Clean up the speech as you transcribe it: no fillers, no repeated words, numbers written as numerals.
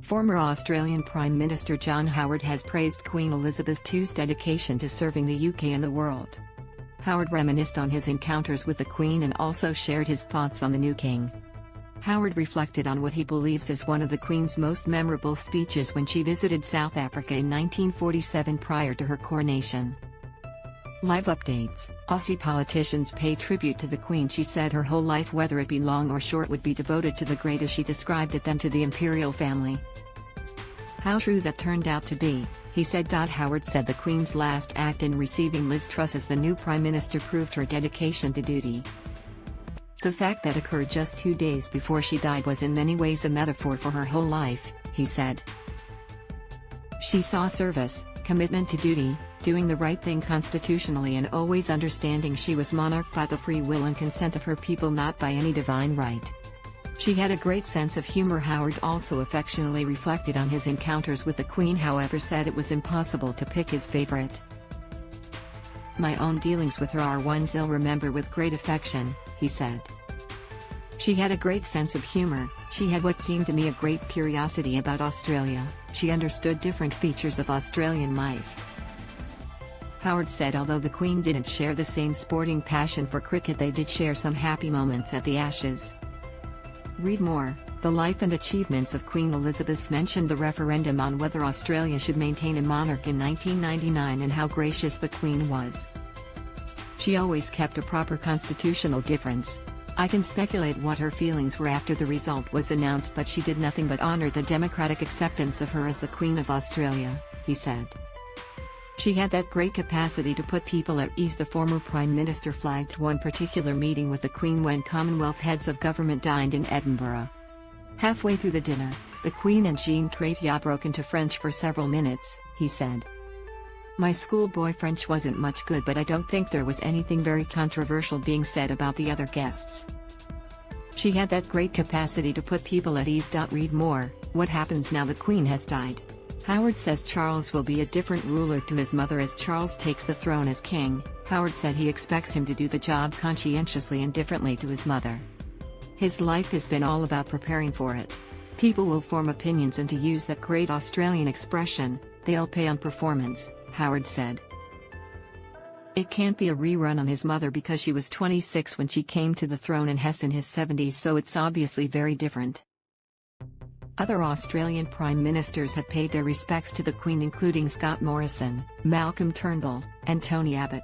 Former Australian Prime Minister John Howard has praised Queen Elizabeth II's dedication to serving the UK and the world. Howard reminisced on his encounters with the Queen and also shared his thoughts on the new king. Howard reflected on what he believes is one of the Queen's most memorable speeches when she visited South Africa in 1947 prior to her coronation. Live updates: Aussie politicians pay tribute to the Queen. She said her whole life, whether it be long or short, would be devoted to the great, as she described it, then to the imperial family. How true that turned out to be, he said. Howard said the Queen's last act in receiving Liz Truss as the new Prime Minister proved her dedication to duty. The fact that occurred just 2 days before she died was in many ways a metaphor for her whole life, he said. She saw service, commitment to duty, doing the right thing constitutionally, and always understanding she was monarch by the free will and consent of her people, not by any divine right. She had a great sense of humor. Howard also affectionately reflected on his encounters with the Queen, however said it was impossible to pick his favorite. My own dealings with her are ones I'll remember with great affection, he said. She had a great sense of humor, she had what seemed to me a great curiosity about Australia, she understood different features of Australian life. Howard said although the Queen didn't share the same sporting passion for cricket, they did share some happy moments at the Ashes. Read more. The life and achievements of Queen Elizabeth mentioned the referendum on whether Australia should maintain a monarch in 1999 and how gracious the Queen was. She always kept a proper constitutional difference. I can speculate what her feelings were after the result was announced, but she did nothing but honour the democratic acceptance of her as the Queen of Australia, he said. She had that great capacity to put people at ease. The former Prime Minister flagged one particular meeting with the Queen when Commonwealth heads of government dined in Edinburgh. Halfway through the dinner, the Queen and Jean Chrétien broke into French for several minutes, he said. My schoolboy French wasn't much good, but I don't think there was anything very controversial being said about the other guests. She had that great capacity to put people at ease. Read more. What happens now the Queen has died? Howard says Charles will be a different ruler to his mother as Charles takes the throne as king. Howard said he expects him to do the job conscientiously and differently to his mother. His life has been all about preparing for it. People will form opinions, and to use that great Australian expression, they'll pay on performance, Howard said. It can't be a rerun on his mother because she was 26 when she came to the throne and Hess in his 70s, so it's obviously very different. Other Australian Prime Ministers have paid their respects to the Queen, including Scott Morrison, Malcolm Turnbull, and Tony Abbott.